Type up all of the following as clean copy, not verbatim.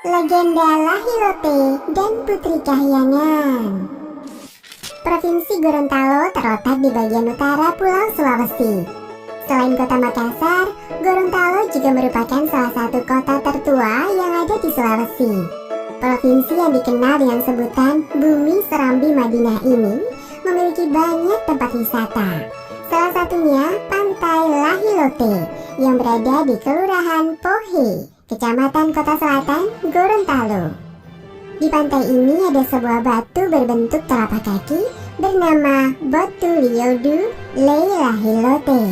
Legenda Lahilote dan Putri Kahyangan. Provinsi Gorontalo terletak di bagian utara Pulau Sulawesi. Selain kota Makassar, Gorontalo juga merupakan salah satu kota tertua yang ada di Sulawesi. Provinsi yang dikenal dengan sebutan Bumi Serambi Madinah ini memiliki banyak tempat wisata. Salah satunya Pantai Lahilote yang berada di Kelurahan Pohe, Kecamatan Kota Selatan, Gorontalo. Di pantai ini ada sebuah batu berbentuk telapak kaki bernama Batu Liodu Le Lahilote.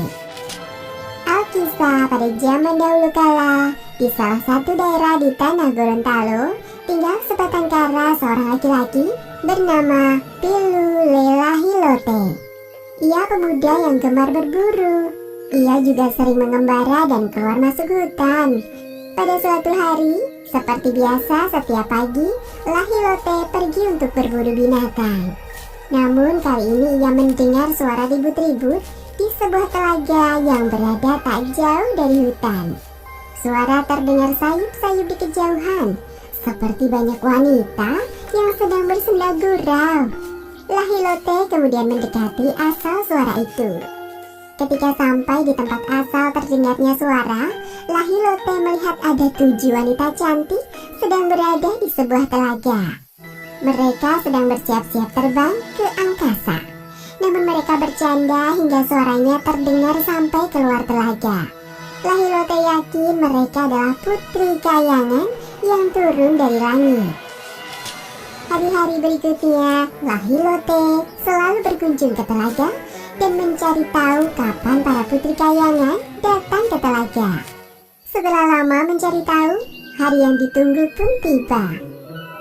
Alkisah pada zaman dahulu kala, di salah satu daerah di tanah Gorontalo, tinggal sebatang kara seorang laki-laki bernama Pilu Le Lahilote. Ia pemuda yang gemar berburu. Ia juga sering mengembara dan keluar masuk hutan. Pada suatu hari, seperti biasa setiap pagi, Lahilote pergi untuk berburu binatang. Namun kali ini ia mendengar suara ribut-ribut di sebuah telaga yang berada tak jauh dari hutan. Suara terdengar sayup-sayup di kejauhan, seperti banyak wanita yang sedang bersenda gurau. Lahilote kemudian mendekati asal suara itu. Ketika sampai di tempat asal terdengarnya suara, Lahilote melihat ada 7 wanita cantik sedang berada di sebuah telaga. Mereka sedang bersiap-siap terbang ke angkasa. Namun mereka bercanda hingga suaranya terdengar sampai keluar telaga. Lahilote yakin mereka adalah Putri Kahyangan yang turun dari langit. Hari-hari berikutnya, Lahilote selalu berkunjung ke telaga dan mencari tahu kapan para Putri Kahyangan datang ke telaga. Setelah lama mencari tahu, hari yang ditunggu pun tiba.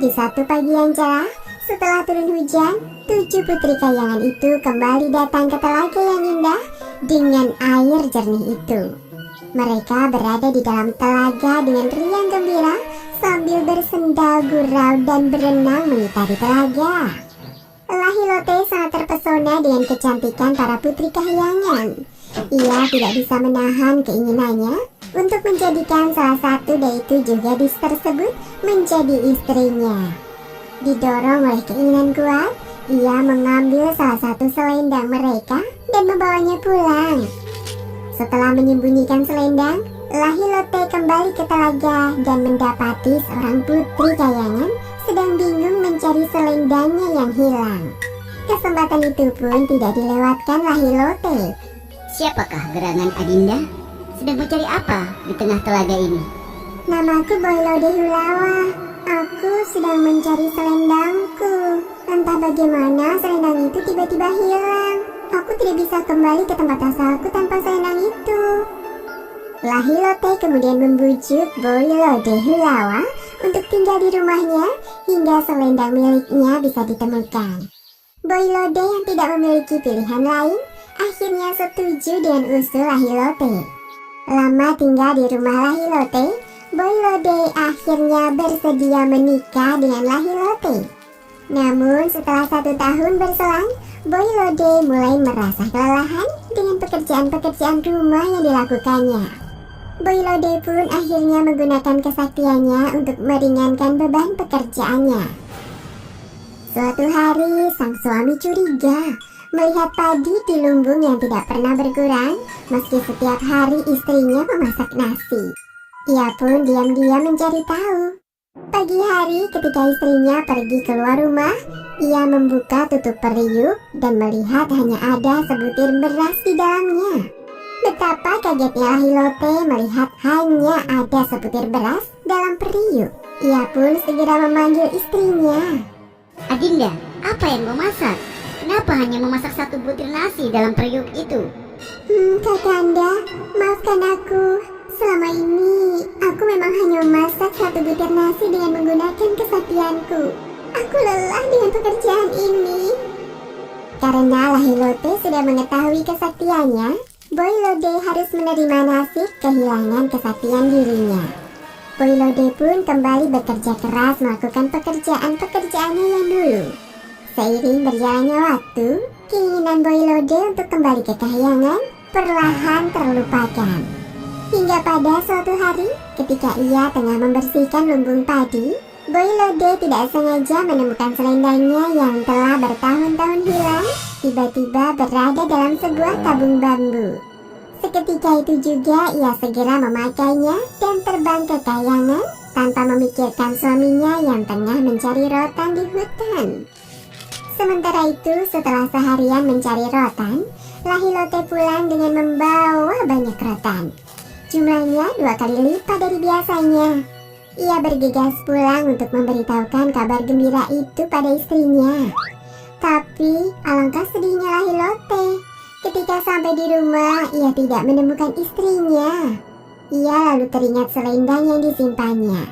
Di satu pagi yang cerah, setelah turun hujan, 7 Putri Kahyangan itu kembali datang ke telaga yang indah dengan air jernih itu. Mereka berada di dalam telaga dengan riang gembira sambil bersenda gurau dan berenang mengitari telaga. Lahilote sangat terpesona dengan kecantikan para Putri Kahyangan. Ia tidak bisa menahan keinginannya untuk menjadikan salah satu dari 7 gadis tersebut menjadi istrinya. Didorong oleh keinginan kuat, ia mengambil salah satu selendang mereka dan membawanya pulang. Setelah menyembunyikan selendang, Lahilote kembali ke telaga dan mendapati seorang Putri Kahyangan sedang bingung mencari selendangnya yang hilang. Kesempatan itu pun tidak dilewatkan Lahilote. Siapakah gerangan Adinda? Sedang mencari apa di tengah telaga ini? Namaku Boylode Hulawa. Aku sedang mencari selendangku. Entah bagaimana selendang itu tiba-tiba hilang. Aku tidak bisa kembali ke tempat asalku tanpa selendang itu. Lahilote kemudian membujuk Boylode Hulawa untuk tinggal di rumahnya hingga selendang miliknya bisa ditemukan. Boylode yang tidak memiliki pilihan lain akhirnya setuju dengan usul Lahilote. Lama tinggal di rumah Lahilote, Boylode akhirnya bersedia menikah dengan Lahilote. Namun setelah 1 tahun berselang, Boylode mulai merasa kelelahan dengan pekerjaan-pekerjaan rumah yang dilakukannya. Boylode pun akhirnya menggunakan kesaktiannya untuk meringankan beban pekerjaannya. Suatu hari, sang suami curiga melihat padi di lumbung yang tidak pernah berkurang meski setiap hari istrinya memasak nasi. Ia pun diam-diam mencari tahu. Pagi hari ketika istrinya pergi keluar rumah, ia membuka tutup periuk dan melihat hanya ada sebutir beras di dalamnya. Betapa kagetnya Lahilote melihat hanya ada sebutir beras dalam periuk. Ia pun segera memanggil istrinya. Adinda, apa yang kau masak? Kenapa hanya memasak 1 butir nasi dalam periuk itu? Kakanda, maafkan aku. Selama ini, aku memang hanya memasak 1 butir nasi dengan menggunakan kesaktianku. Aku lelah dengan pekerjaan ini. Karena Lahilote sudah mengetahui kesaktiannya, Boylode harus menerima nasib kehilangan kesaktian dirinya. Boylode pun kembali bekerja keras melakukan pekerjaan-pekerjaannya yang dulu. Seiring berjalannya waktu, keinginan Boylode untuk kembali ke Kahyangan perlahan terlupakan. Hingga pada suatu hari, ketika ia tengah membersihkan lumbung padi, Boy Lode tidak sengaja menemukan selendangnya yang telah bertahun-tahun hilang, tiba-tiba berada dalam sebuah tabung bambu. Seketika itu juga ia segera memakainya dan terbang ke kayangan tanpa memikirkan suaminya yang tengah mencari rotan di hutan. Sementara itu, setelah seharian mencari rotan, Lahilote pulang dengan membawa banyak rotan. Jumlahnya 2 kali lipat dari biasanya. Ia bergegas pulang untuk memberitahukan kabar gembira itu pada istrinya. Tapi alangkah sedihnya Lahilote. Ketika sampai di rumah, ia tidak menemukan istrinya. Ia lalu teringat selendang yang disimpannya.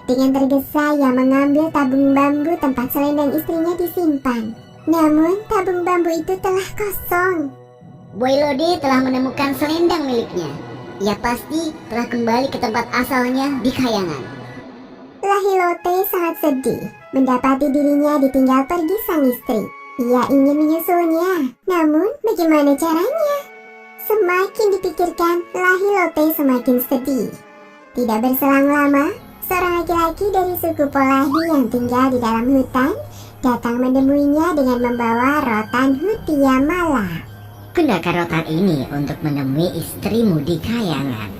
Dengan tergesa ia mengambil tabung bambu tempat selendang istrinya disimpan. Namun tabung bambu itu telah kosong. Boy Lode telah menemukan selendang miliknya. Ia pasti telah kembali ke tempat asalnya di kayangan. Lahilote sangat sedih mendapati dirinya ditinggal pergi sang istri. Ia ingin menyusulnya, namun bagaimana caranya? Semakin dipikirkan, Lahilote semakin sedih. Tidak berselang lama, seorang laki-laki dari suku Polahi yang tinggal di dalam hutan datang menemuinya dengan membawa rotan Hutiamala. Gunakan rotan ini untuk menemui istrimu di kayangan.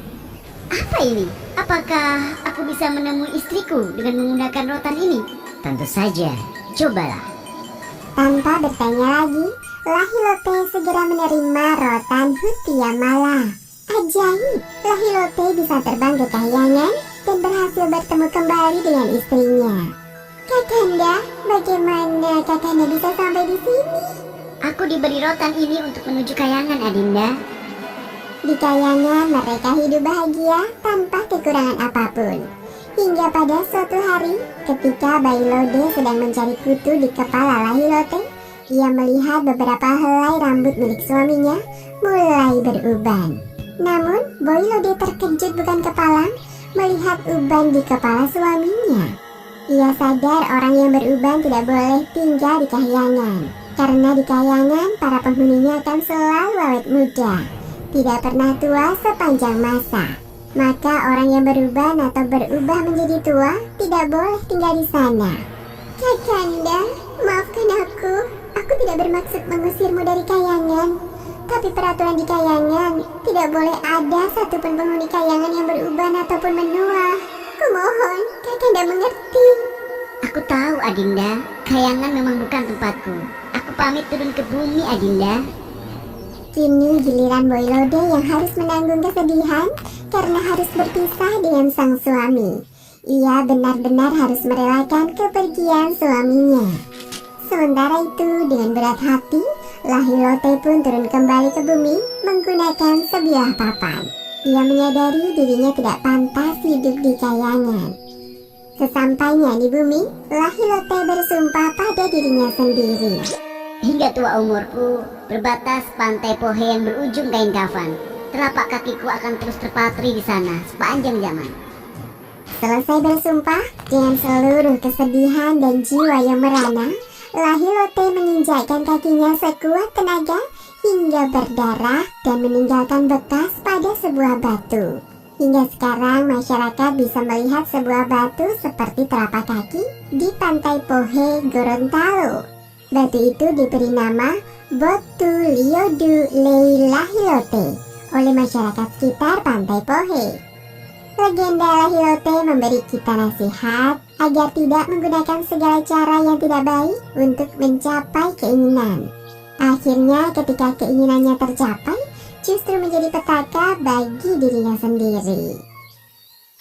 Apa ini? Apakah aku bisa menemui istriku dengan menggunakan rotan ini? Tentu saja, cobalah. Tanpa bertanya lagi, Lahilote segera menerima rotan Hutiamala. Ajaib, Lahilote bisa terbang ke kayangan dan berhasil bertemu kembali dengan istrinya. Kakanda, bagaimana Kakanda bisa sampai di sini? Aku diberi rotan ini untuk menuju kayangan, Adinda. Di kayangan mereka hidup bahagia tanpa kekurangan apapun. Hingga pada suatu hari, ketika Boy Lode sedang mencari kutu di kepala Lahilote, ia melihat beberapa helai rambut milik suaminya mulai beruban. Namun, Boy Lode terkejut bukan kepalang melihat uban di kepala suaminya. Ia sadar orang yang beruban tidak boleh tinggal di kayangan, karena di kayangan para penghuninya akan selalu awet muda, tidak pernah tua sepanjang masa. Maka orang yang beruban atau berubah menjadi tua tidak boleh tinggal di sana. Kakanda, maafkan aku. Aku tidak bermaksud mengusirmu dari kayangan. Tapi peraturan di kayangan tidak boleh ada satupun penghuni kayangan yang beruban ataupun menua. Kumohon, Kakanda mengerti. Aku tahu, Adinda. Kayangan memang bukan tempatku. Aku pamit turun ke bumi, Adinda. Kini giliran Boy Lode yang harus menanggung kesedihan karena harus berpisah dengan sang suami. Ia benar-benar harus merelakan kepergian suaminya. Sementara itu, dengan berat hati, Lahilote pun turun kembali ke bumi menggunakan sebilah papan. Ia menyadari dirinya tidak pantas hidup di kayangan. Sesampainya di bumi, Lahilote bersumpah pada dirinya sendiri. Hingga tua umurku, berbatas pantai Pohe yang berujung kain kafan. Telapak kakiku akan terus terpatri di sana sepanjang zaman. Selesai bersumpah, dengan seluruh kesedihan dan jiwa yang merana, Lahilote menginjakkan kakinya sekuat tenaga hingga berdarah dan meninggalkan bekas pada sebuah batu. Hingga sekarang masyarakat bisa melihat sebuah batu seperti telapak kaki di pantai Pohe Gorontalo. Batu itu diberi nama Botu Liodu Lei Lahilote oleh masyarakat sekitar pantai Pohe. Legenda Lahilote memberi kita nasihat agar tidak menggunakan segala cara yang tidak baik untuk mencapai keinginan. Akhirnya ketika keinginannya tercapai, justru menjadi petaka bagi dirinya sendiri.